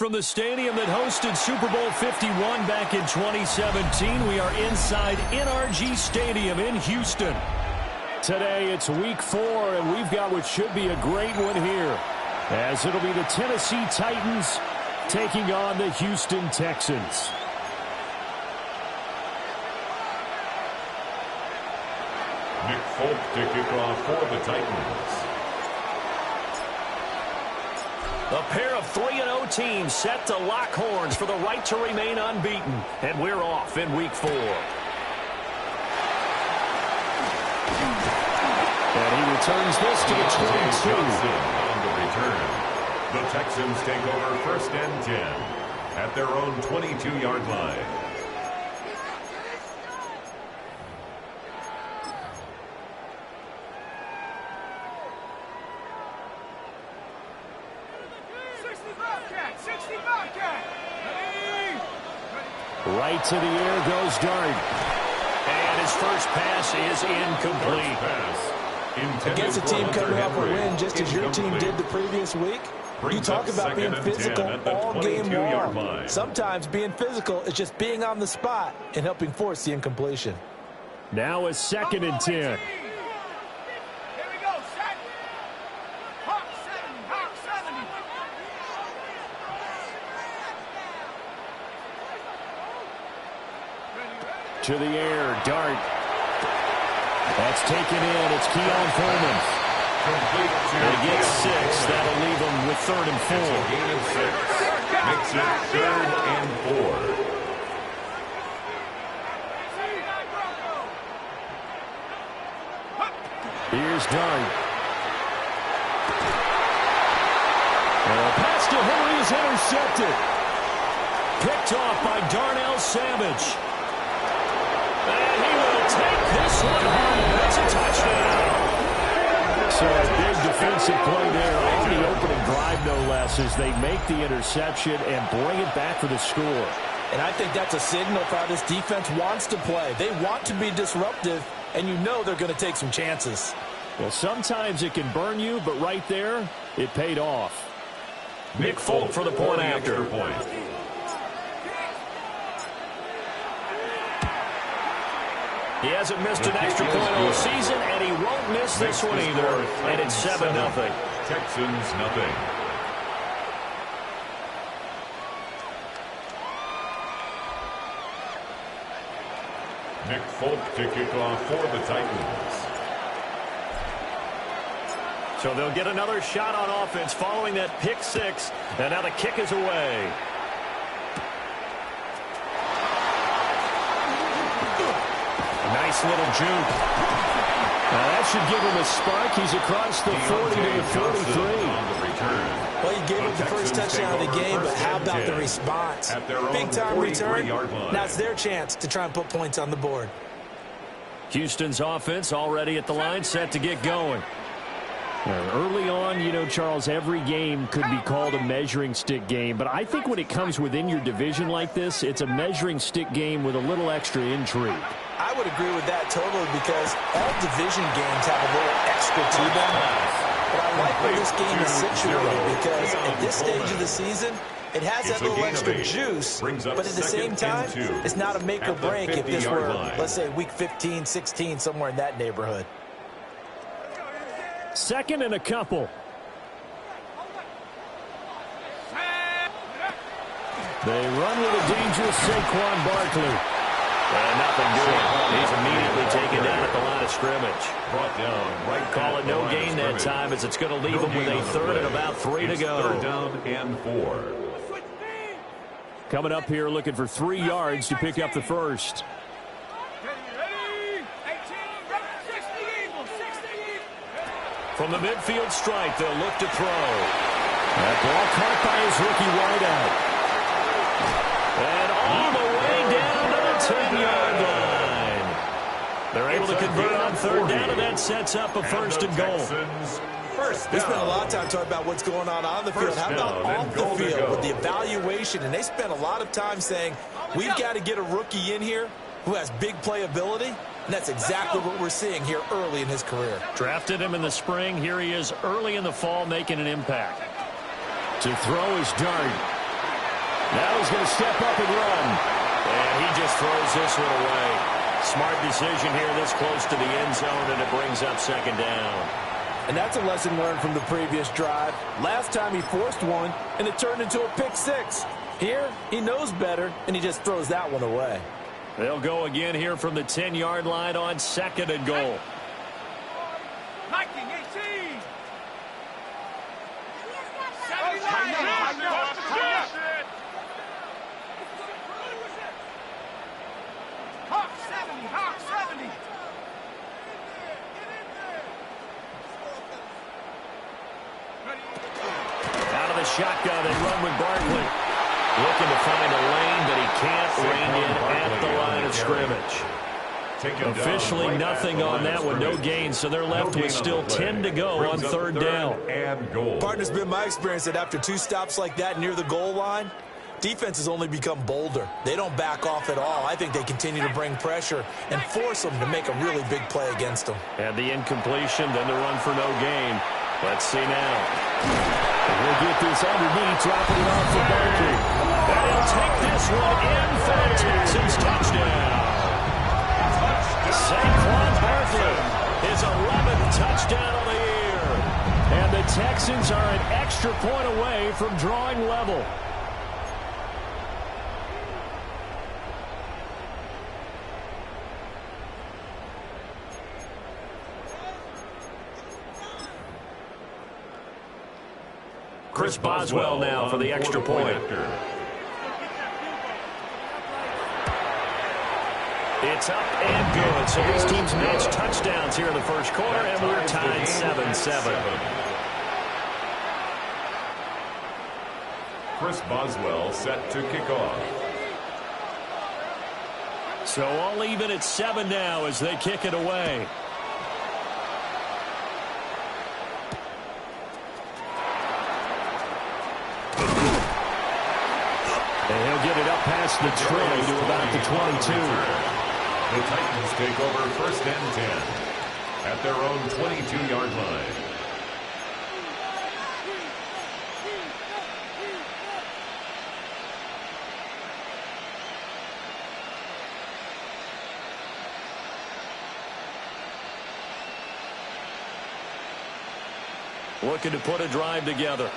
From the stadium that hosted Super Bowl 51 back in 2017, we are inside NRG Stadium in Houston. Today, it's Week 4, and we've got what should be a great one here, as it'll be the Tennessee Titans taking on the Houston Texans. Nick Folk to kick off for the Titans. A pair of 3-0 teams set to lock horns for the right to remain unbeaten. And we're off in Week 4. And he returns this to the 22. On the return, the Texans take over 1st and 10 at their own 22-yard line. Right to the air goes Dart. And his first pass is incomplete. Against a team coming off a win just as your team did the previous week, you talk about being physical all game long. Sometimes being physical is just being on the spot and helping force the incompletion. Now a 2nd and 10. To the air, Dart. That's taken in. It's Keon Coleman. They get 6. That'll leave them with 3rd and 4. It's a gain of 6. Makes it 3rd and 4. Here's Dart. And a pass to Henry is intercepted. Picked off by Darnell Savage. And he will take this one home. That's a touchdown. So a big defensive play there on the opening drive, no less, as they make the interception and bring it back for the score. And I think that's a signal for how this defense wants to play. They want to be disruptive, and you know they're going to take some chances. Well, sometimes it can burn you, but right there, it paid off. Nick Folk for the point after. He hasn't missed an extra point all season, and he won't miss this one either. And it's 7-0. Texans nothing. Nick Folk to kick off for the Titans. So they'll get another shot on offense following that pick 6. And now the kick is away. Nice little juke. That should give him a spark. He's across the 40 to the 43. Well, you gave him the first touchdown of the game, but how about the response? Big-time return. Now it's their chance to try and put points on the board. Houston's offense already at the line, set to get going. Early on, you know, Charles, every game could be called a measuring stick game. But I think when it comes within your division like this, it's a measuring stick game with a little extra intrigue. I would agree with that totally because all division games have a little extra to them. But I like where this game is situated because at this stage of the season, it has that little extra juice, but at the same time, it's not a make or break if this were, let's say, week 15, 16, somewhere in that neighborhood. 2nd and a couple. They run with a dangerous Saquon Barkley. And nothing doing. He's immediately taken down at the line of scrimmage. Brought down right. Call it no gain that time as it's going to leave him with a 3rd and about 3 to go. 3rd down and 4. Coming up here looking for 3 yards to pick up the first. From the midfield stripe, they'll look to throw. That ball caught by his rookie wideout. And all the way down to the 10-yard line. They're able to convert on third down, and that sets up a first and goal. We spent a lot of time talking about what's going on the field. How about off the field with the evaluation? And they spent a lot of time saying, we've got to get a rookie in here who has big playability. And that's exactly what we're seeing here early in his career. Drafted him in the spring. Here he is early in the fall making an impact. To throw his dart. Now he's going to step up and run. And he just throws this one away. Smart decision here this close to the end zone, and it brings up second down. And that's a lesson learned from the previous drive. Last time he forced one, and it turned into a pick six. Here, he knows better, and he just throws that one away. They'll go again here from the 10-yard line on second and goal. 19, 18. Hawk 70, Hawk 70. Out of the shotgun, they run with Barkley. Looking to find a lane, but he can't rein in at the line of scrimmage. Officially nothing on that one, no gain, so they're left with still 10 to go on third down. Partner's been my experience that after two stops like that near the goal line, defense has only become bolder. They don't back off at all. I think they continue to bring pressure and force them to make a really big play against them. And the incompletion, then the run for no gain. Let's see now. We'll get this underneath, dropping it off for Barkley. And he'll take this one in for a Texans touchdown. Saquon Barkley, his 11th touchdown of the year. And the Texans are an extra point away from drawing level. Chris Boswell now for the extra point. It's up and good. So these teams match touchdowns here in the first quarter, and we're tied 7-7. Chris Boswell set to kick off. So all even at 7 now as they kick it away. And he'll get it up past the tray to about the 22. The Titans take over first and 10 at their own 22-yard line. Looking to put a drive together.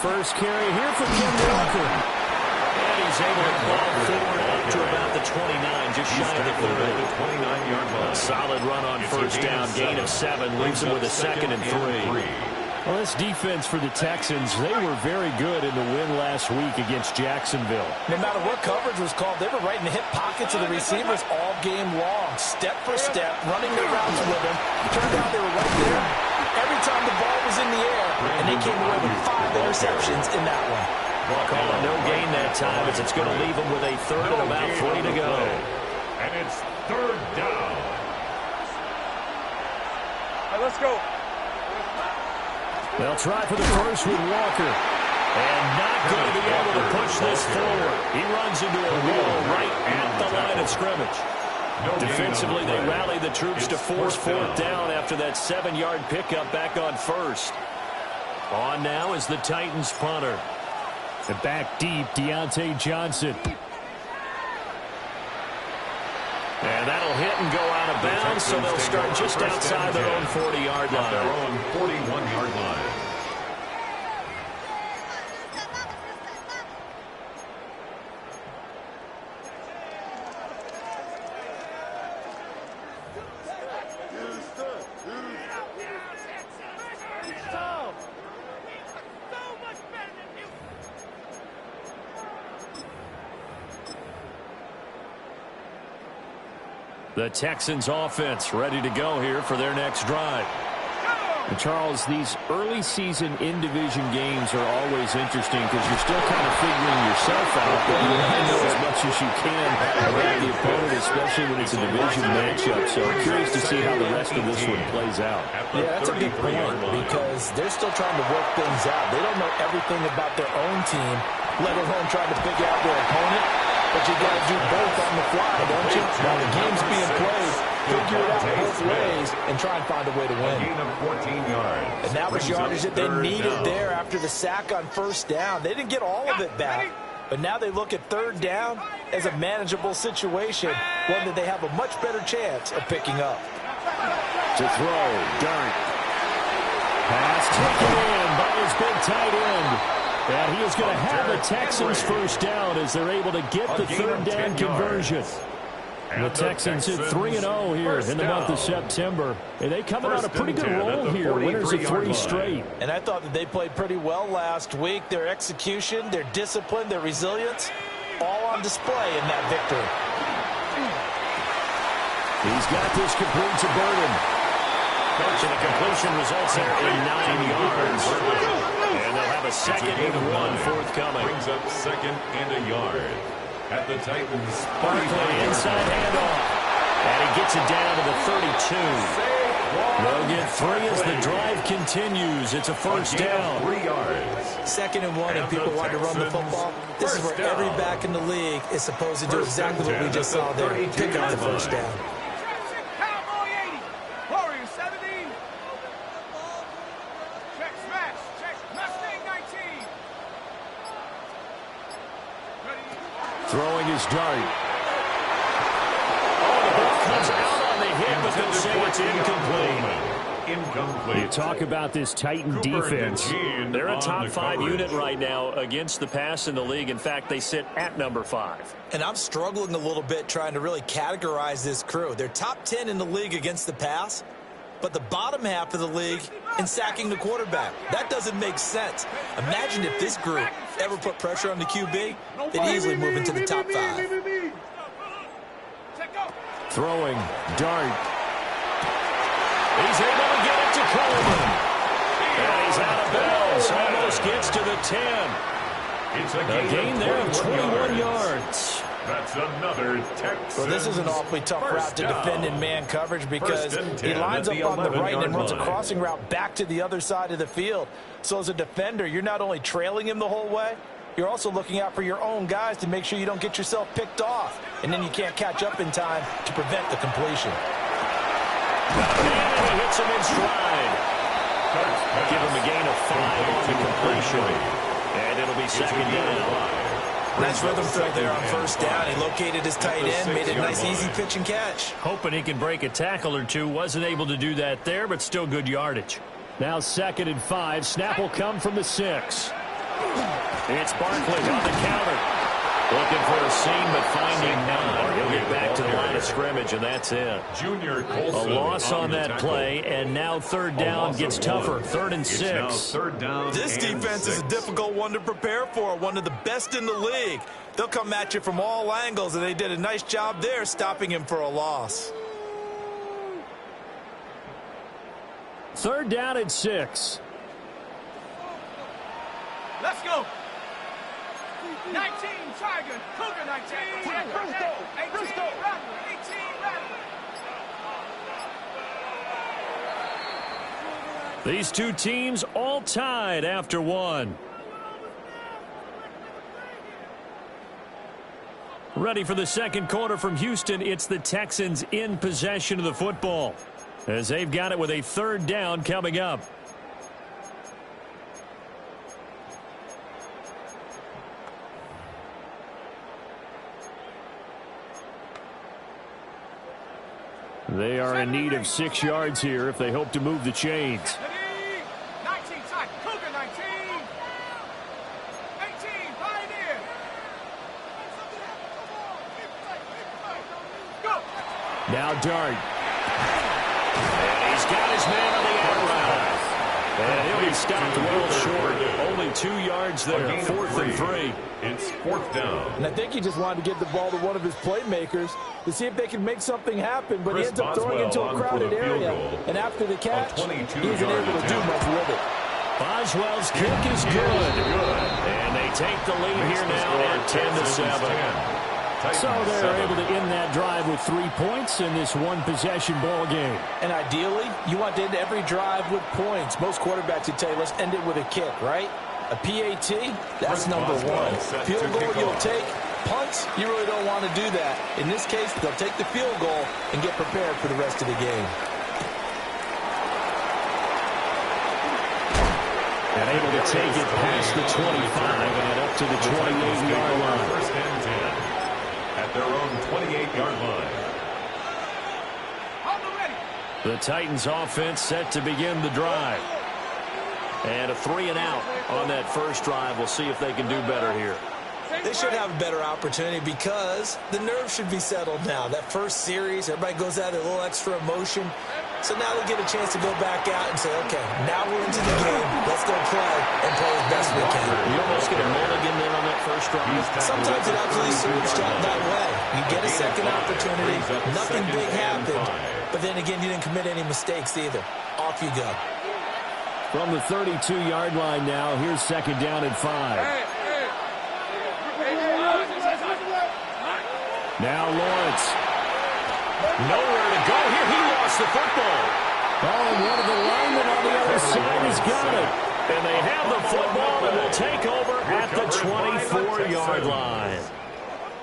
First carry here for Ken Walker. And he's able to ball forward up to about the 29, just shy of the 30. 29-yard line. Solid run on first down, gain of 7, leaves him with a second and 3. Well, this defense for the Texans, they were very good in the win last week against Jacksonville. No matter what coverage was called, they were right in the hip pockets of the receivers all game long, step for step, running their routes with them. Turned out they were right there every time the ball was in the air, and they came away with 5 interceptions in that one. Call it no gain that time, as it's going to leave them with a third and about 3 to go. And it's third down. All right, let's go. They'll try for the first with Walker. And not going to be able to push this forward. He runs into a wall right at the line of scrimmage. Defensively, they rally the troops to force fourth down after that 7-yard pickup back on first. On now is the Titans punter. The back deep, Deontay Johnson. And that'll hit and go out of bounds, so they'll start just outside their own 40-yard line. Their own 41-yard line. The Texans offense ready to go here for their next drive. And Charles, these early season in-division games are always interesting because you're still kind of figuring yourself out, but you want to know as much as you can about the opponent, especially when it's a division matchup. So I'm curious to see how the rest of this one plays out. Yeah, that's a good point because they're still trying to work things out. They don't know everything about their own team, let alone trying to figure out their opponent. But you got to do both on the fly, don't you? While the game's being played, figure it out both ways and try and find a way to win. A gain of 14 yards. And that was yardage that they needed there after the sack on first down. They didn't get all of it back, but now they look at third down as a manageable situation, one that they have a much better chance of picking up. To throw, Dart. Pass taken in by his big tight end. And he is going to have the Texans first down as they're able to get the third down conversion. And the Texans hit 3-0 here in the month of September. And they coming on a pretty good roll here, winners of 3 straight. And I thought that they played pretty well last week. Their execution, their discipline, their resilience, all on display in that victory. He's got this complete to Burden. And the completion results there in 9 yards. And they'll have a second and 1 forthcoming. Brings up second and a yard. At the Titans, Barkley inside handoff. And he gets it down to the 32. They'll get 3 as the drive continues. It's a first down. 3 yards. Second and 1 and people want to run the football. This is where every back in the league is supposed to do exactly what we just saw there. Pick up the first down. Cowboy 80. Warrior 70. Check smash. Check Mustang 19. Throwing his dart. Oh, the ball comes out on the hit, but they'll say it's incomplete. Incomplete. You talk about this Titan defense. They're a top 5 unit right now against the pass in the league. In fact, they sit at number 5. And I'm struggling a little bit trying to really categorize this crew. They're top 10 in the league against the pass, but the bottom half of the league in sacking the quarterback. That doesn't make sense. Imagine if this group ever put pressure on the QB, they'd easily move into the top 5. Throwing, dart. He's able to get it to Coleman. And he's out of bounds. Almost gets to the 10. It's A gain there of 21 yards. That's another Texans. Well, this is an awfully tough route to defend in man coverage because he lines up on the right and runs a crossing route back to the other side of the field. So as a defender, you're not only trailing him the whole way, you're also looking out for your own guys to make sure you don't get yourself picked off. And then you can't catch up in time to prevent the completion. And he hits him in stride. Give him a gain of 5 on the completion. And it'll be second down. Nice rhythm throw there on first down. He located his tight end, made it a nice, easy pitch and catch. Hoping he can break a tackle or two. Wasn't able to do that there, but still good yardage. Now second and 5. Snap will come from the 6. It's Barkley on the counter. Looking for a seam, but finding none. He'll get back to the line of scrimmage, and that's it. Junior A loss on that play, and now third down gets tougher. 3rd and 6. This defense is a difficult one to prepare for, one of the best in the league. They'll come at you from all angles, and they did a nice job there stopping him for a loss. 3rd down and 6. Let's go. 19, Tiger. Cougar 19. 18, Rattler. 18, Rattler. These two teams all tied after 1. Ready for the second quarter from Houston. It's the Texans in possession of the football as they've got it with a 3rd down coming up. They are in need of 6 yards here if they hope to move the chains. 19, Tiger. Cougar 19. 18, Pioneer. Go. Now Dart. And he's got his man on the out route. And he'll be stopped well short. Only 2 yards there. 4th and 3. It's 4th down. And I think he just wanted to get the ball to one of his playmakers to see if they can make something happen, but he ends up throwing into a crowded area. And after the catch, he wasn't able to do much with it. Boswell's kick is good. And they take the lead here now at 10-7. So they're able to end that drive with 3 points in this one-possession ball game. And ideally, you want to end every drive with points. Most quarterbacks would tell you, let's end it with a kick, right? A PAT, that's number one. Field goal you'll take. Punts, you really don't want to do that. In this case, they'll take the field goal and get prepared for the rest of the game. And able to take it past the 25 and up to the 28-yard line. First and 10 at their own 28-yard line. The Titans offense set to begin the drive. And a 3-and-out on that first drive. We'll see if they can do better here. They should have a better opportunity because the nerves should be settled now. That first series, everybody goes out with a little extra emotion. So now they get a chance to go back out and say, okay, now we're into the game. Let's go play and play as best we can. You almost get a mulligan there on that first drive. Sometimes it absolutely serves that way. You get a second opportunity. Nothing big happened. But then again, you didn't commit any mistakes either. Off you go. From the 32-yard line now, here's 2nd down and 5. Now Lawrence. Nowhere to go here. He lost the football. Oh, and one of the linemen on the other side has got it. And they have the football and will take over at the 24-yard line.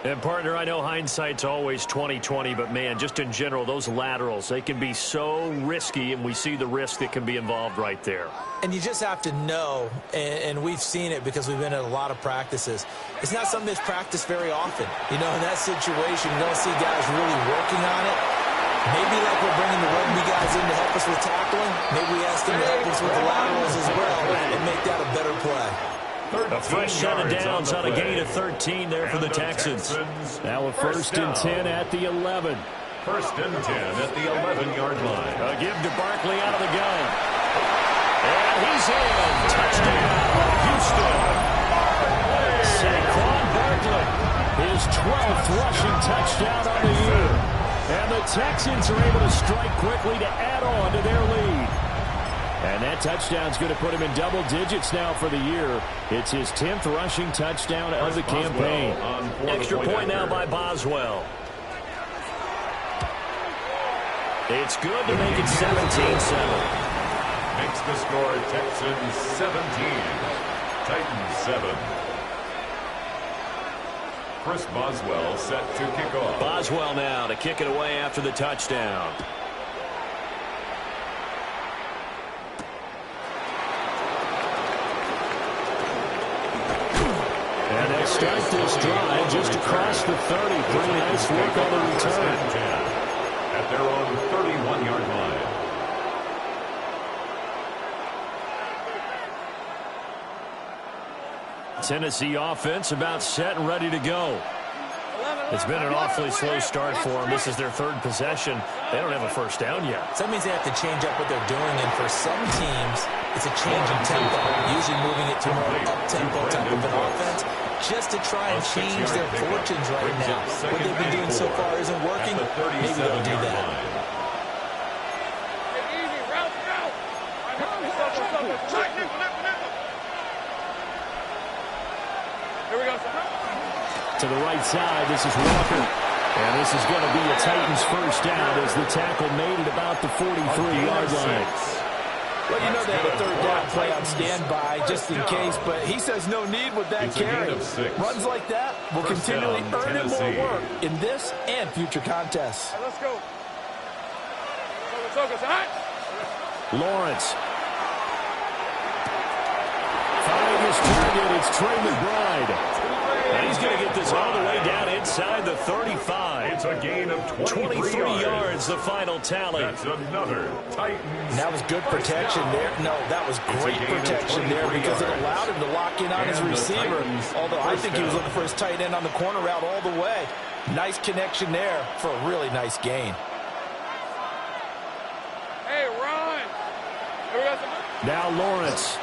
And, partner, I know hindsight's always 20/20, but, man, just in general, those laterals, they can be so risky, and we see the risk that can be involved right there. And you just have to know, and we've seen it because we've been at a lot of practices. It's not something that's practiced very often. You know, in that situation, you don't see guys really working on it. Maybe like we're bringing the rugby guys in to help us with tackling, maybe we ask them to help us with the laterals as well and make that a better play. A fresh set of downs on a gain of 13 there for the Texans. Now a 1st and 10 at the 11. 1st and 10 at the 11-yard line. A give to Barkley out of the gun. And he's in. Touchdown, Houston. Saquon Barkley, his 12th rushing touchdown on the year. And the Texans are able to strike quickly to add on to their lead. And that touchdown's going to put him in double digits now for the year. It's his 10th rushing touchdown of the campaign. Extra point now by Boswell. It's good to make it 17-7. Makes the score Texans 17, Titans 7. Chris Boswell set to kick off. Boswell now to kick it away after the touchdown. And they start this drive just across the 30. Pretty nice work on the return. At their own 31-yard line. Tennessee offense about set and ready to go. It's been an awfully slow start for them. This is their 3rd possession. They don't have a first down yet. So that means they have to change up what they're doing, and for some teams, it's a change in tempo, usually moving it to a more up-tempo type of an offense, just to try and change their fortunes right now. What they've been doing so far isn't working. Maybe they'll do that. Here we go, sir. To the right side, this is Walker. And this is going to be a Titans first down as the tackle made it about the 43-yard line. Well, you know they have a 3rd down play on standby just in case, but he says no need with that carry. Runs like that will continually earn him more work in this and future contests. Let's go. Focus, Lawrence. Finding his target, it's Trey McBride. And he's going to get this all the way down inside the 35. It's a gain of 23 yards, the final tally. That's another Titans. And that was good protection there. No, that was great protection there because it allowed him to lock in on his receiver. Although I think he was looking for his tight end on the corner route all the way. Nice connection there for a really nice gain. Hey, Ron. Here we go. Now Lawrence.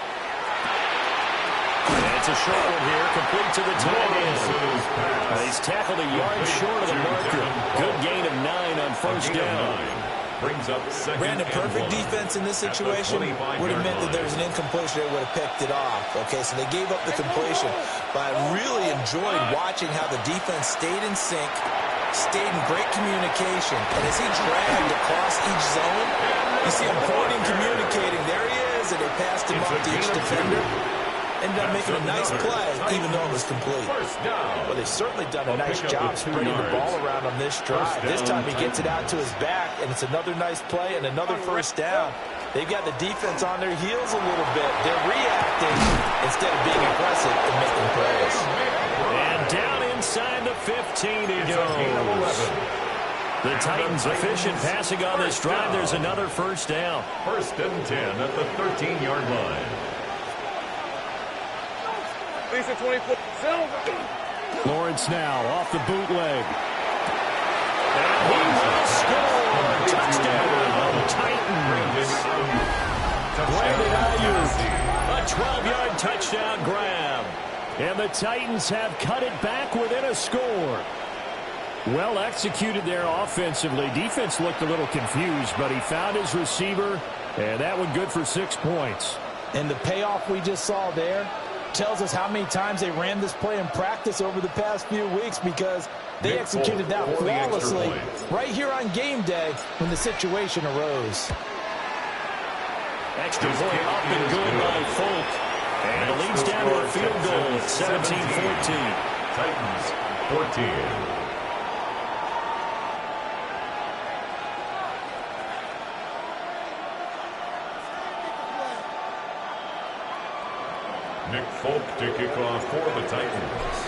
And it's a short one here, complete to the tight end. He's tackled a yard short of the marker. Good gain of 9 on first down. Brings up Brandon, perfect defense in this situation would have meant that there was an incompletion. They would have picked it off. Okay, so they gave up the completion. But I really enjoyed watching how the defense stayed in sync, stayed in great communication. And as he dragged across each zone, you see him pointing, communicating. There he is, and they passed him off to each defender. Ended up making a nice play, even though it was complete. Well, they've certainly done a nice job spreading the ball around on this drive. This time he gets it out to his back, and it's another nice play and another first down. They've got the defense on their heels a little bit. They're reacting instead of being aggressive and making plays. And down inside the 15 he goes. The Titans efficient passing on this drive. There's another first down. First and 10 at the 13-yard line. Lawrence now off the bootleg. And he will score. Touchdown, Titans. Brandon Ayuk. A 12-yard touchdown grab. And the Titans have cut it back within a score. Well executed there offensively. Defense looked a little confused, but he found his receiver, and that one good for 6 points. And the payoff we just saw there tells us how many times they ran this play in practice over the past few weeks, because they executed that flawlessly right here on game day when the situation arose. Extra point up and good by Folk. And it leads down to a field goal at 17-14. Titans 14. Nick Folk to kick off for the Titans.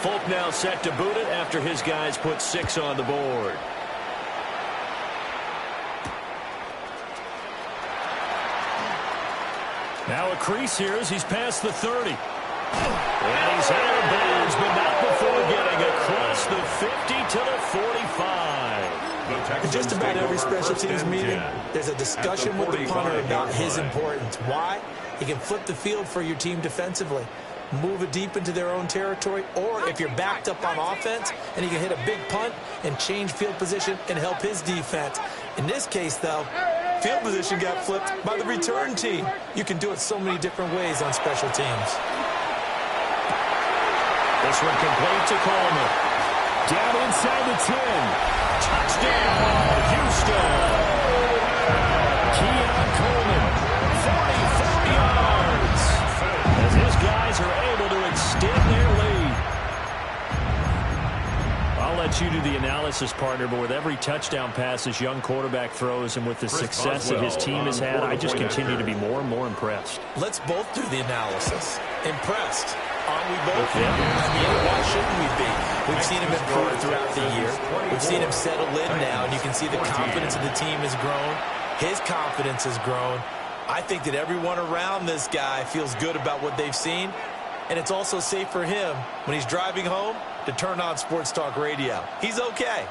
Folk now set to boot it after his guys put 6 on the board. Now a crease here as he's past the 30. And he's out of bounds, but not before getting across the 50 to the 45. In just about every special teams meeting, there's a discussion with the punter about his importance. Why? He can flip the field for your team defensively, move it deep into their own territory, or if you're backed up on offense, and he can hit a big punt and change field position and help his defense. In this case, though, field position got flipped by the return team. You can do it so many different ways on special teams. This one complete to Coleman. Down inside the 10. Touchdown, Houston. Keon Coleman. 44 yards. As his guys are able to extend their lead. I'll let you do the analysis, partner, but with every touchdown pass this young quarterback throws and with the success that his team has had, I just continue to be more and more impressed. Let's both do the analysis. Impressed. Aren't we both? Yeah. I mean, why shouldn't we be? We've seen him improve throughout the year. We've seen him settle in now, and you can see the confidence of the team has grown. His confidence has grown. I think that everyone around this guy feels good about what they've seen, and it's also safe for him when he's driving home to turn on Sports Talk Radio. He's okay.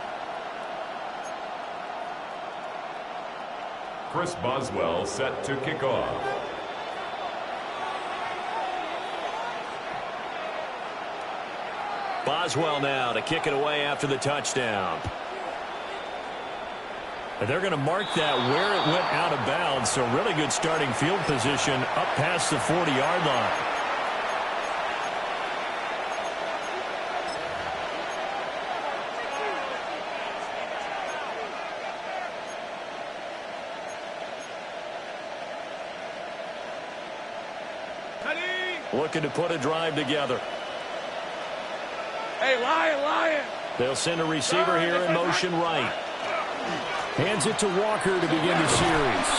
Chris Boswell set to kick off. Boswell now to kick it away after the touchdown. They're going to mark that where it went out of bounds, so really good starting field position up past the 40-yard line. Looking to put a drive together. Hey, Lion! They'll send a receiver here in motion right. Hands it to Walker to begin the series.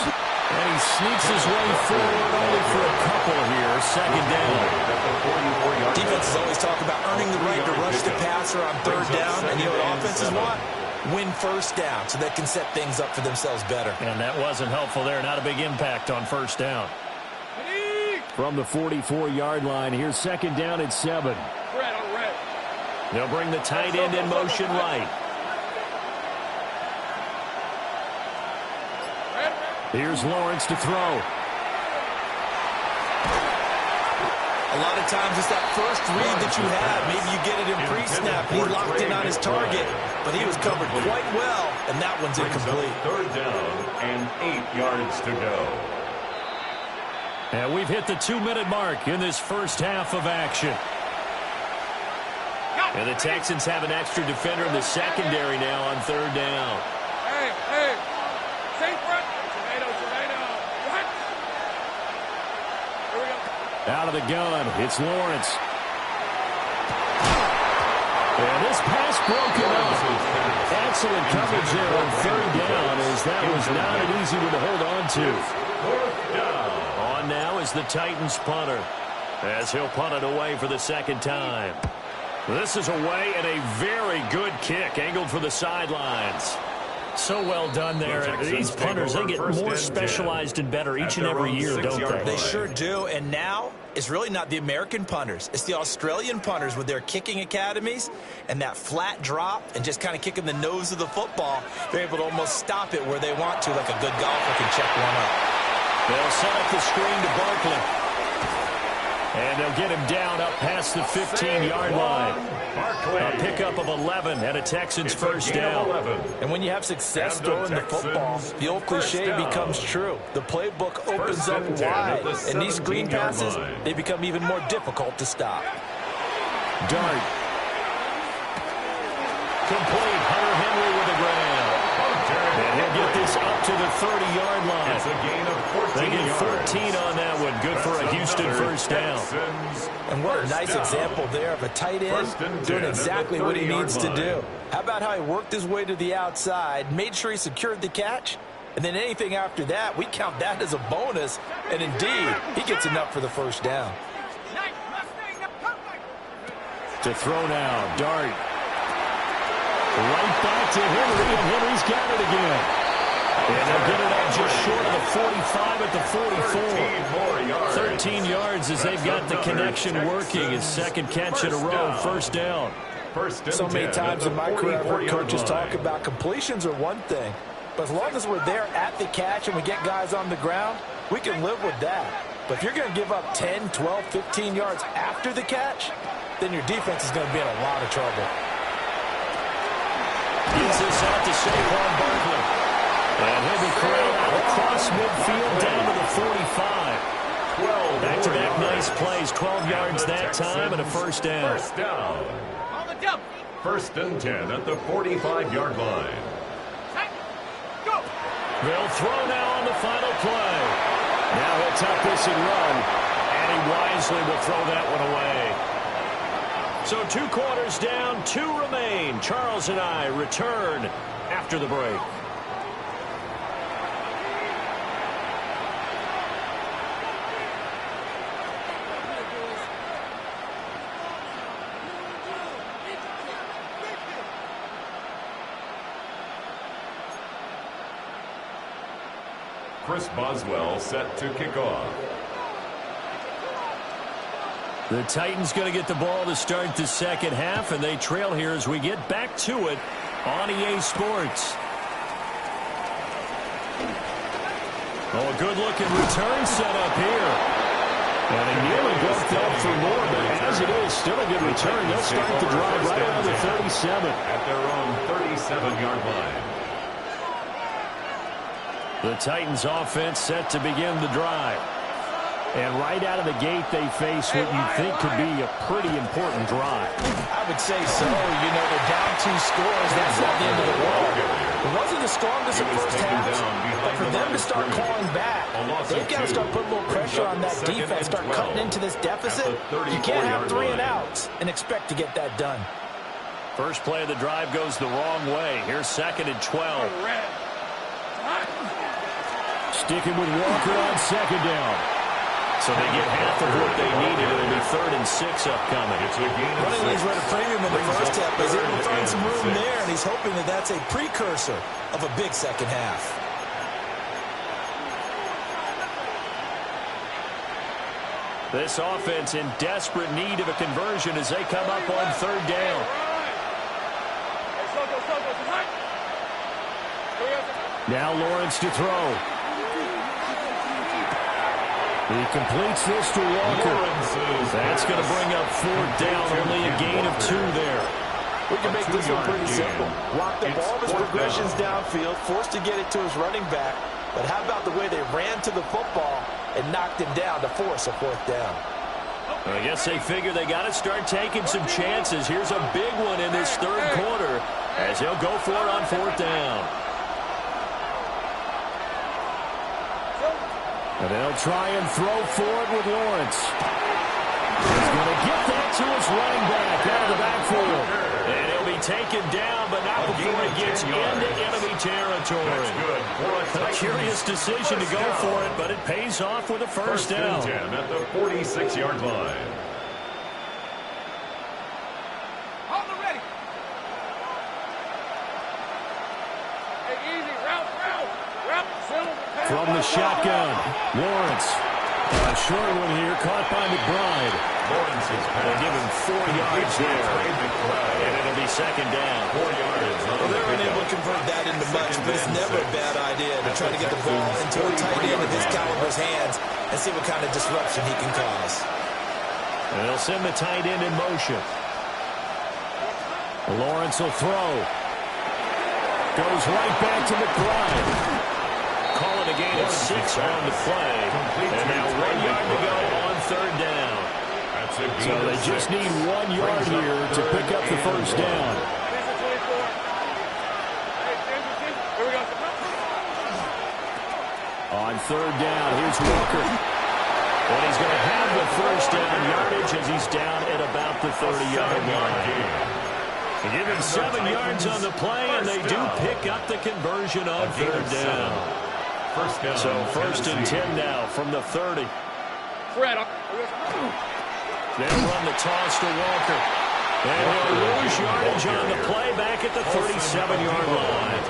And he sneaks his way forward only for a couple here. Second down. Defenses always talk about earning the right to rush the passer on third down. And you know what offenses want? Win first down so they can set things up for themselves better. And that wasn't helpful there. Not a big impact on first down. From the 44-yard line, here's second down at 7. They'll bring the tight end in motion right. Here's Lawrence to throw. A lot of times it's that first read that you have. Maybe you get it in pre-snap. He locked in on his target, but he was covered quite well, and that one's incomplete. Third down and 8 yards to go. And we've hit the 2-minute mark in this first half of action. And the Texans have an extra defender in the secondary now on third down. Hey, hey. Safe front. Tomato. What? Here we go. Out of the gun, it's Lawrence. And this pass broken up. Excellent coverage there on third down, as that was not an easy one to hold on to. On now is the Titans punter, as he'll punt it away for the second time. This is away, and a very good kick angled for the sidelines. So well done there. These punters, they get more specialized and better each and every year, don't they? They sure do. And now it's really not the American punters. It's the Australian punters with their kicking academies and that flat drop and just kind of kicking the nose of the football. They're able to almost stop it where they want to, like a good golfer can check one up. They'll set up the screen to Barkley. And they'll get him down up past the 15-yard line. A pickup of 11 and a Texans first down. And when you have success throwing the football, the old cliche becomes true. The playbook opens up wide, and these screen passes, they become even more difficult to stop. Dart. Complete. Hunter Henry with the grab. And he'll get this up to the 30-yard line. It's a gain of 14 They get 14 yards. on that one. Good for a Houston first down. And what a nice example there of a tight end doing exactly what he needs to do. How about how he worked his way to the outside, made sure he secured the catch, and then anything after that, we count that as a bonus. And indeed, he gets enough for the first down. To throw now, Dart. Right back to Henry, and Henry's got it again. And they'll get it up just short of the 45 at the 44. 13 yards as they've got the connection working. His second catch in a row, first down. So many times in my career, I've heard coaches talk about completions are one thing, but as long as we're there at the catch and we get guys on the ground, we can live with that. But if you're going to give up 10, 12, 15 yards after the catch, then your defense is going to be in a lot of trouble. Gets this out to Saquon Barkley. And he'll be corralled out across midfield down to the 45. Back-to-back nice plays, 12 yards that time and a first down. First down. First and 10 at the 45-yard line. They'll throw now on the final play. Now he'll tuck this and run. And he wisely will throw that one away. So 2 quarters down, 2 remain. Charles and I return after the break. Chris Boswell set to kick off. The Titans going to get the ball to start the second half, and they trail here as we get back to it on EA Sports. Oh, a good-looking return set up here. And they nearly broke that for more, but as it is, still a good return. They'll start the drive right around the 37. At their own 37-yard line. The Titans offense set to begin the drive. And right out of the gate, they face what you think could be a pretty important drive. I would say so. You know, they're down 2 scores. That's not the end of the world. It wasn't the strongest in first half, but for them to start clawing back, they've got to start putting a little pressure on that defense, start cutting into this deficit. You can't have 3 and outs and expect to get that done. First play of the drive goes the wrong way. Here's second and 12. Sticking with Walker on second down. So they get half of what they needed. It'll be 3rd and 6 upcoming. Running leads were at a premium in the first half, but he's able to find some room there, and he's hoping that that's a precursor of a big second half. This offense in desperate need of a conversion as they come up on 3rd down. Now Lawrence to throw. He completes this to Walker. That's going to bring up fourth down, only a gain of 2 there. We can make this one pretty simple. Lock up all of his progressions downfield, forced to get it to his running back. But how about the way they ran to the football and knocked him down to force a fourth down? I guess they figure they got to start taking some chances. Here's a big one in this third quarter as he'll go for it on fourth down. And they'll try and throw for it with Lawrence. He's going to get that to his running back out of the backfield. And he'll be taken down, but not before he gets into enemy territory. A curious decision to go for it, but it pays off with a first down. 10 at the 46-yard line. Hold it ready. Hey, easy. Route. From the shotgun, Lawrence. A short one here, caught by McBride. They give him 4 yards there, and it'll be second down. 4 yards. Well, they're unable to convert that into much, but it's never a bad idea to try to get the ball into a tight end of his caliber's hands and see what kind of disruption he can cause. And they'll send the tight end in motion. Lawrence will throw. Goes right back to McBride. Calling a gain of 6 on the play. And now 1 yard to go on third down. So they just need 1 yard here to pick up the first down. On third down, here's Walker. And he's going to have the first down yardage as he's down at about the 30-yard line. They give him 7 yards on the play, and they do pick up the conversion on third down. So first and 10 now from the 30. They'll run the toss to Walker. And he'll lose yardage on the play back at the 37-yard line.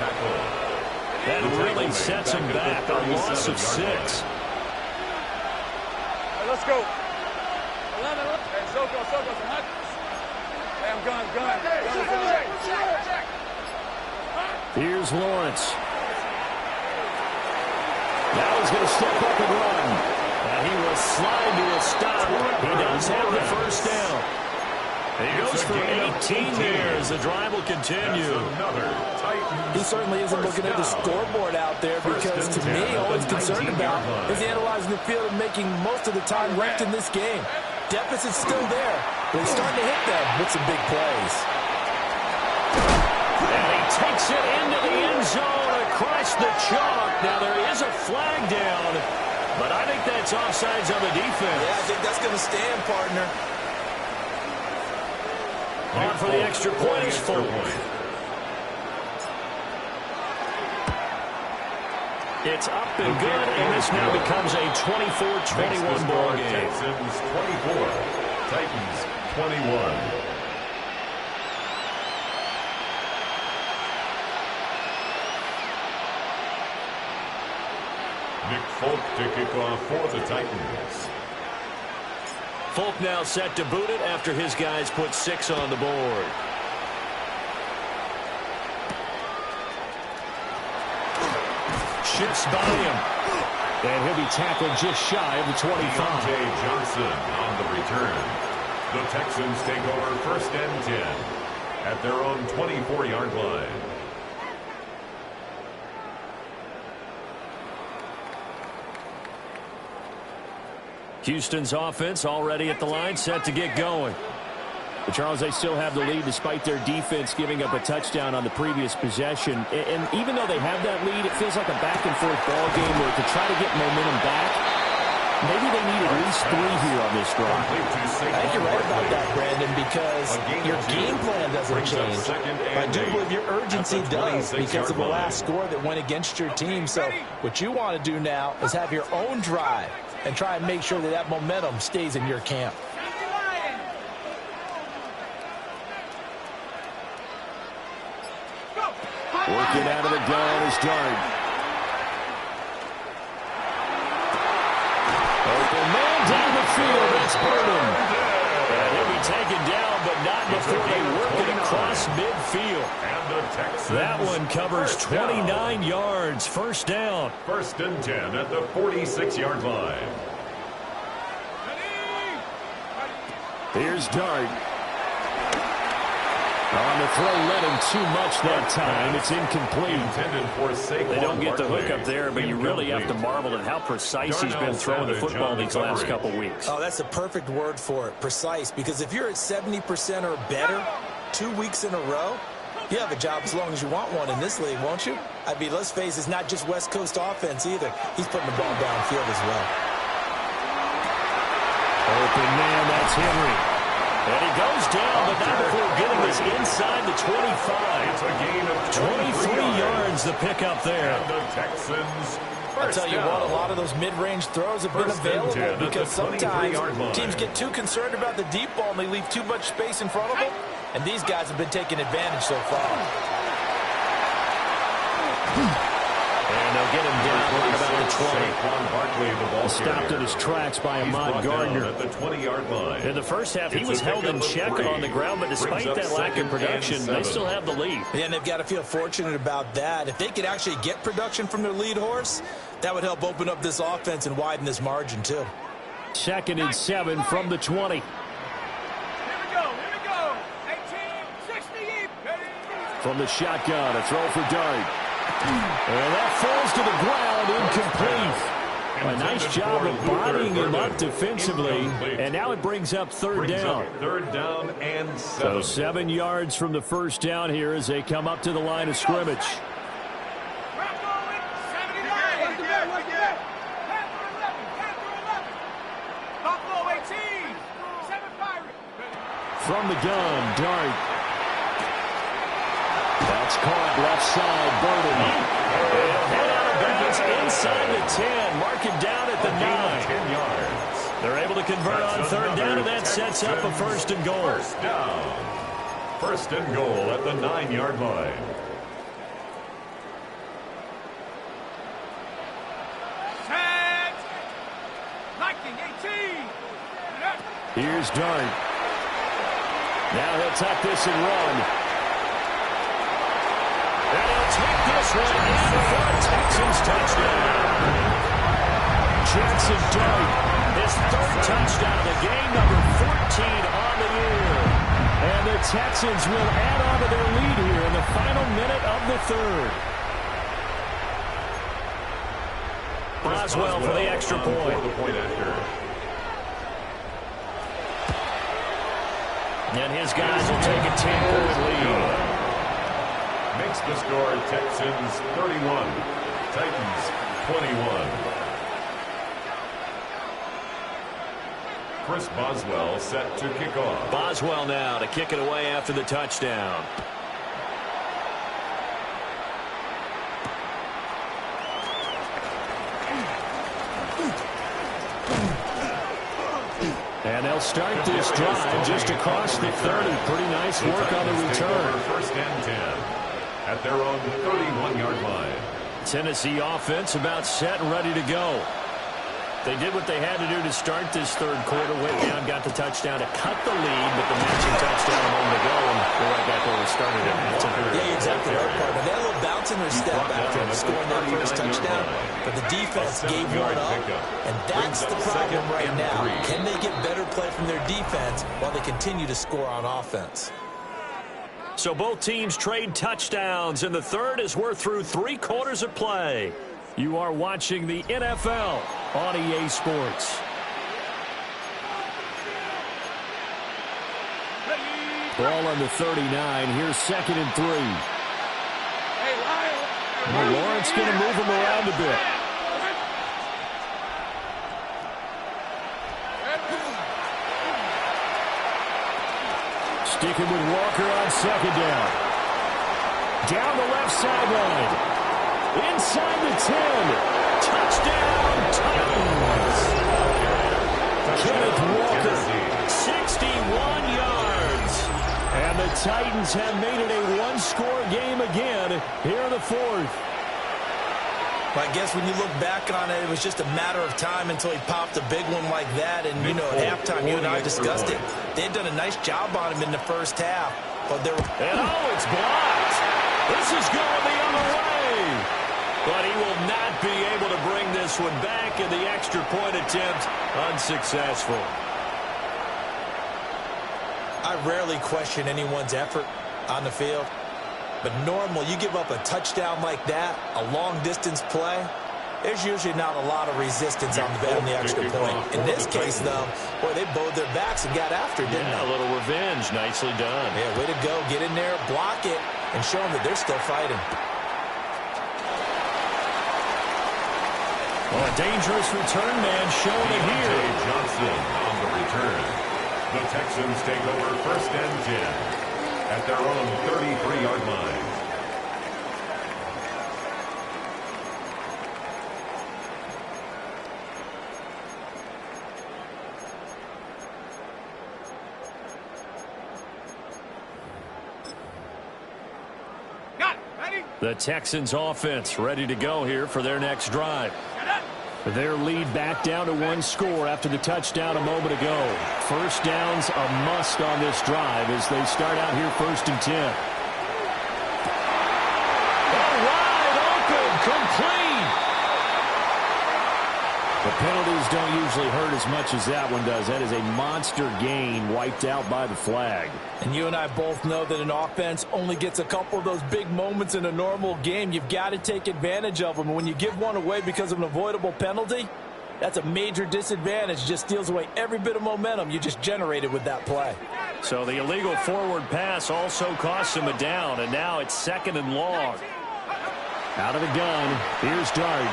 That really sets him back, a loss of 6. Hey, let's go. 11. Hey, Soko. Hey, I'm gun. Here's Lawrence. Now he's going to step up and run. And he will slide to a stop. He does have the first down. He goes for 18 there as the drive will continue. He certainly isn't looking at the scoreboard out there because, to me, all he's concerned about is analyzing the field and making most of the time left in this game. Deficit's still there, but he's starting to hit them with some big plays. And he takes it into the end zone across the chalk. Now, there is a flag down, but I think that's offsides on the defense. Yeah, I think that's going to stand, partner. On for the extra point is Folk. It's up and good, and this now becomes a 24-21 ball game. Texans 24, Titans 21. Nick Folk to kick off for the Titans. Folk now set to boot it after his guys put 6 on the board. Shifts by him. And he'll be tackled just shy of the 25. Jay Johnson on the return. The Texans take over first and 10 at their own 24-yard line. Houston's offense already at the line, set to get going. But Charles, they still have the lead despite their defense giving up a touchdown on the previous possession. And even though they have that lead, it feels like a back-and-forth ball game where to try to get momentum back, maybe they need at least 3 here on this drive. I think you're right about that, Brandon, because your game plan doesn't change. But I do believe your urgency does because of the last score that went against your team. So what you want to do now is have your own drive and try and make sure that that momentum stays in your camp. Working out of the gun is Dart. Open man down the field. That's Burden. And he'll be taken down, but not before they work it across midfield. That one covers 29 yards. First down. First and 10 at the 46-yard line. Here's Dart. On the throw, led him too much that time. It's incomplete. They don't get the hook up there, but you really have to marvel at how precise he's been throwing the football these last couple weeks. Oh, that's a perfect word for it, precise. Because if you're at 70% or better 2 weeks in a row, you have a job as long as you want one in this league, won't you? I mean, let's face it, it's not just West Coast offense either. He's putting the ball downfield as well. Open man, that's Henry. And he goes down, but not before getting this inside the 25. It's a gain of 23 yards to pick up there. And the Texans, I'll tell you what, a lot of those mid-range throws have been available because sometimes teams get too concerned about the deep ball and they leave too much space in front of them. And these guys have been taking advantage so far. And they'll get him down right about the 20. Stopped in his tracks by Ahmad Gardner. At the 20-yard line. In the first half, he was held in check on the ground, but despite that lack of production, they still have the lead. Yeah, and they've got to feel fortunate about that. If they could actually get production from their lead horse, that would help open up this offense and widen this margin, too. 2nd and 7 from the 20. Here we go. 18, 60. From the shotgun, a throw for Dart. And that falls to the ground, incomplete. A nice job of bodying him up defensively, and now it brings up third down. Third down and 7. So 7 yards from the first down here as they come up to the line of scrimmage. From the gun, Dart. That's caught left side, Burden. They'll head out of bounds inside the 10. Mark him down at the 9. 10 yards. They're able to convert on third down, and that sets up a first and goal. First down. First and goal at the 9-yard line. Set. Lightning 18. Here's Dart. Now he'll tuck this and run. And he'll take this one in for a Texans touchdown. Jackson Dart, his third touchdown of the game, number 14 on the year. And the Texans will add on to their lead here in the final minute of the third. Boswell for the extra point. And his guys will take a 10-point lead. Makes the score Texans 31, Titans 21. Chris Boswell set to kick off. Boswell now to kick it away after the touchdown. And they'll start this drive just across the 30. Pretty nice work on the return. First and 10 at their own 31-yard line. Tennessee offense about set and ready to go. They did what they had to do to start this third quarter. Went down, got the touchdown to cut the lead, but the matching touchdown a moment ago, and we're right back where we started at halftime. Yeah, you're exactly right, partner. They had a little bounce in their step after scoring their first touchdown, but the defense gave one up, and that's the problem right now. Can they get better play from their defense while they continue to score on offense? So both teams trade touchdowns, and the third as we're through 3 quarters of play. You are watching the NFL on EA Sports. Ball on the 39. Here's 2nd and 3. Well, Lawrence going to move him around a bit. Sticking with Walker on 2nd down. Down the left sideline. Inside the 10. Touchdown, Titans. Kenneth Walker, 61 yards. And the Titans have made it a one-score game again here in the fourth. Well, I guess when you look back on it, it was just a matter of time until he popped a big one like that. And, you know, at halftime, you and I discussed it. They had done a nice job on him in the first half. But there were... And, oh, it's blocked. This is going the other way. But he will not be able to bring this one back, and the extra point attempt unsuccessful. I rarely question anyone's effort on the field. But normal, you give up a touchdown like that, a long-distance play, there's usually not a lot of resistance on the extra point. In this case, though, boy, they bowed their backs and got after it, didn't they? A little revenge. Nicely done. Yeah, way to go. Get in there, block it, and show them that they're still fighting. Well, a dangerous return man showing it here. Johnson on the return. The Texans take over 1st and 10 at their own 33-yard line. The Texans offense ready to go here for their next drive. Their lead back down to 1 score after the touchdown a moment ago. First down's a must on this drive as they start out here 1st and 10. Wide open, complete. The penalties don't usually hurt as much as that one does. That is a monster gain wiped out by the flag. And you and I both know that an offense only gets a couple of those big moments in a normal game. You've got to take advantage of them. And when you give one away because of an avoidable penalty, that's a major disadvantage. Just steals away every bit of momentum you just generated with that play. So the illegal forward pass also costs him a down, and now it's 2nd and long. Out of the gun, here's Dart.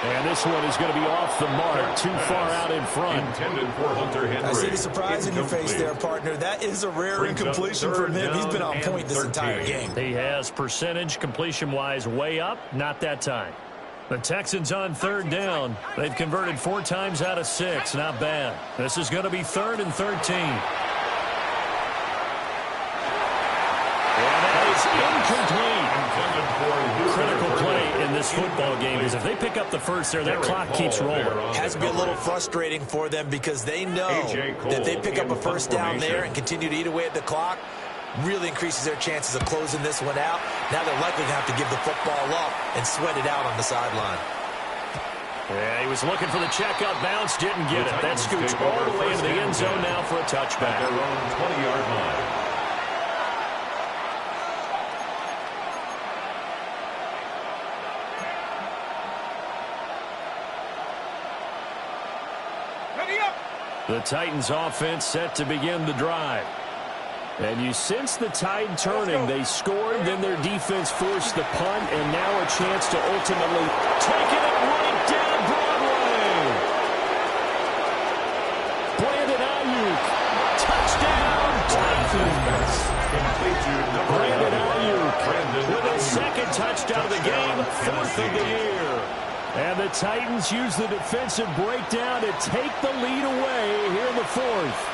And this one is going to be off the mark, too far out in front. Intended for Hunter Henry. I see the surprise in your face there, partner. That is a rare incompletion from him. He's been on point this entire game. He has percentage completion-wise way up, not that time. The Texans on 3rd down. They've converted 4 times out of 6. Not bad. This is going to be 3rd and 13. And that is incomplete. Critical play in this football game is if they pick up the first there, that clock keeps rolling. Has to be a little frustrating for them because they know that they pick up a first down there and continue to eat away at the clock. Really increases their chances of closing this one out. Now they're likely to have to give the football up and sweat it out on the sideline. Yeah, he was looking for the checkout bounce, didn't get it. That scoots all the way into the end zone now for a touchback. Their own 20-yard line. The Titans offense set to begin the drive. And you sense the tide turning. They scored, then their defense forced the punt, and now a chance to ultimately take it right down Broadway. Brandon Ayuk, touchdown Titans. Brandon Ayuk with a 2nd touchdown of the game, 4th of the year. And the Titans use the defensive breakdown to take the lead away here in the 4th.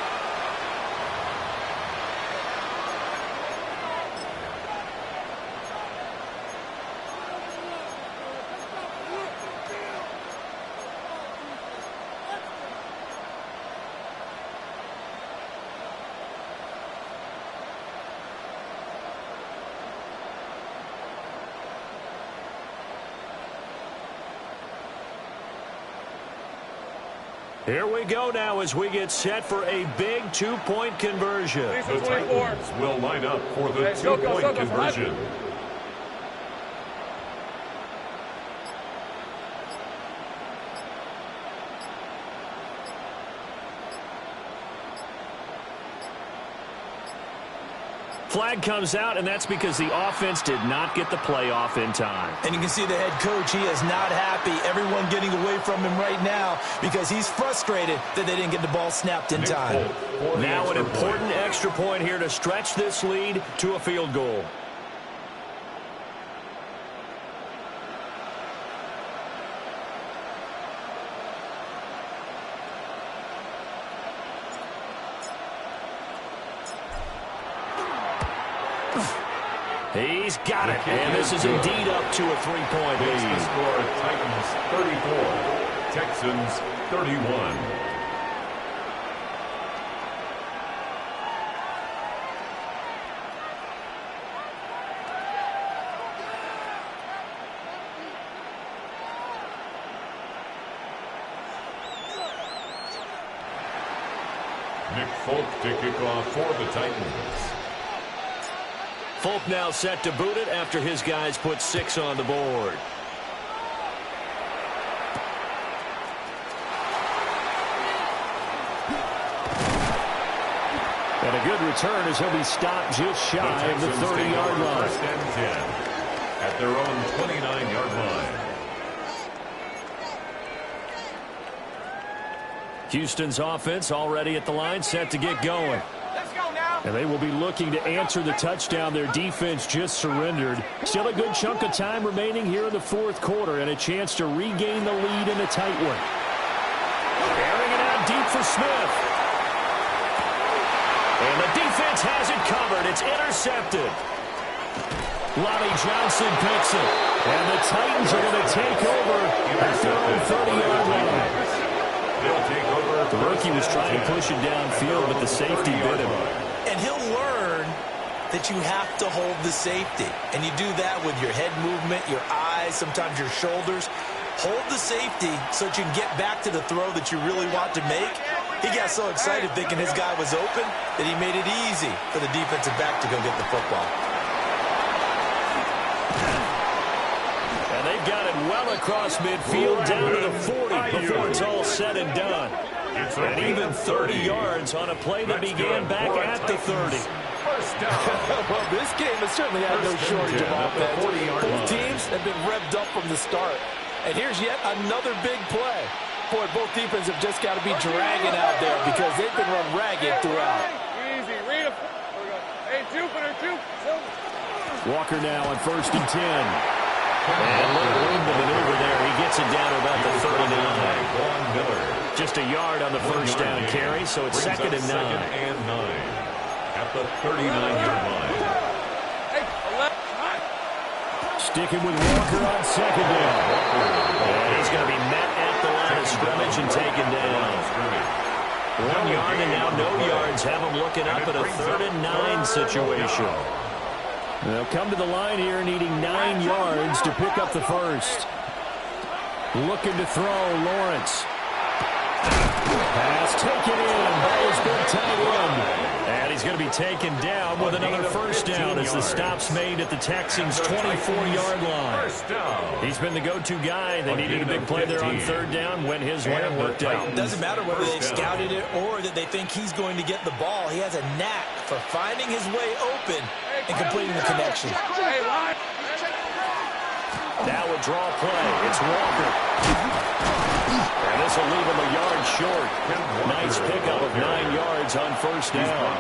Here we go now as we get set for a big 2-point conversion. The Titans will line up for the 2-point conversion. Flag comes out, and that's because the offense did not get the play off in time. And you can see the head coach, he is not happy. Everyone getting away from him right now because he's frustrated that they didn't get the ball snapped in time. Now an important extra point here to stretch this lead to a field goal. He's got it, and this is indeed up to a 3-point lead. The score, Titans 34, Texans 31. Nick Folk to kick off for the Titans. Folk now set to boot it after his guys put 6 on the board. And a good return as he'll be stopped just shy of the 30-yard line. First and 10 at their own 29-yard line. Houston's offense already at the line, set to get going. And they will be looking to answer the touchdown their defense just surrendered. Still a good chunk of time remaining here in the fourth quarter and a chance to regain the lead in a tight one. Airing it out deep for Smith. And the defense has it covered. It's intercepted. Lonnie Johnson picks it. And the Titans are going to take over at their own 30-yard line. The rookie was trying to push it downfield, but the safety bit him. And he'll learn that you have to hold the safety. And you do that with your head movement, your eyes, sometimes your shoulders. Hold the safety so that you can get back to the throw that you really want to make. He got so excited thinking his guy was open that he made it easy for the defensive back to go get the football. And they've got it well across midfield down to the 40 before it's all said and done. And even 30 yards on a play that began back at the 30. Well, this game has certainly had no shortage of offense. Both teams have been revved up from the start. And here's yet another big play. Boy, both defenses have just got to be dragging out there because they've been run ragged throughout. Easy, read it. Hey, Jupiter. Walker now on 1st and 10. And a little room to maneuver there. He gets it down to about the 39. Just a yard on the first down carry, so it's 2nd and 9. At the 39-yard line. Sticking with Walker on 2nd down. And he's going to be met at the line of scrimmage and taken down. 1 yard and now no yards. Have him looking up at a 3rd and 9 situation. They'll come to the line here needing 9 yards to pick up the first. Looking to throw, Lawrence. Pass taken in. Ball has been tied in. And he's going to be taken down with another first down as the stop's made at the Texans' 24-yard line. He's been the go-to guy. They needed a big play there on 3rd down when his way worked out. It doesn't matter whether they scouted it or that they think he's going to get the ball. He has a knack for finding his way open and completing the connection. Now a draw play. It's Walker. And this will leave him a yard short. Nice pickup of 9 yards on first down.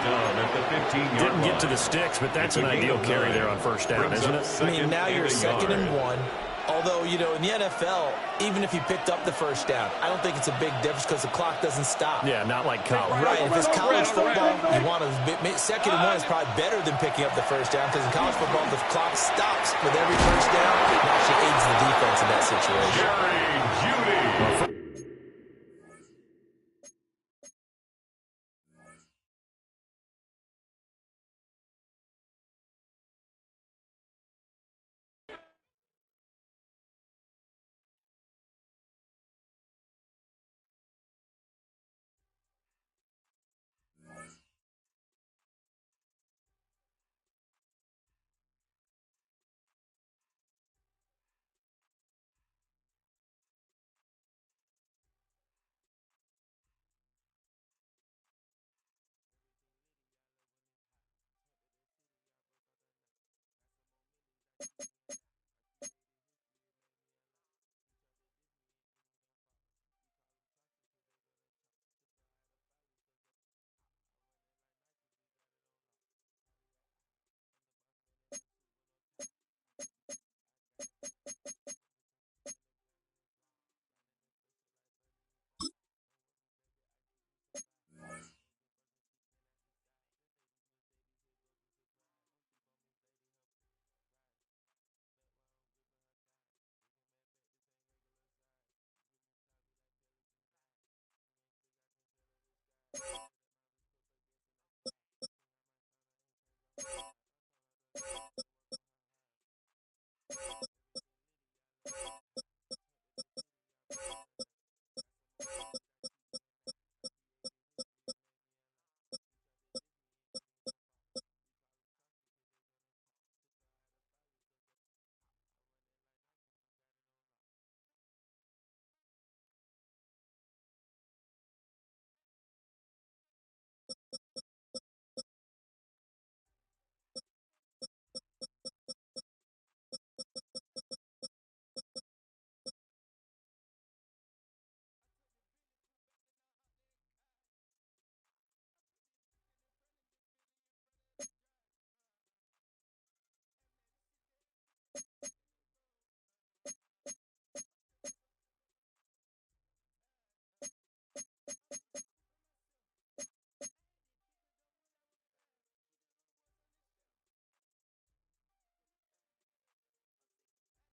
Didn't get to the sticks, but that's an ideal carry there on first down, isn't it? I mean, now you're 2nd and 1. Although, you know, in the NFL, even if you picked up the first down, I don't think it's a big difference because the clock doesn't stop. Yeah, not like college. Right, if it's college football, you want to 2nd and 1 is probably better than picking up the first down because in college football, the clock stops with every first down. It actually aids the defense in that situation. Jerry Judy.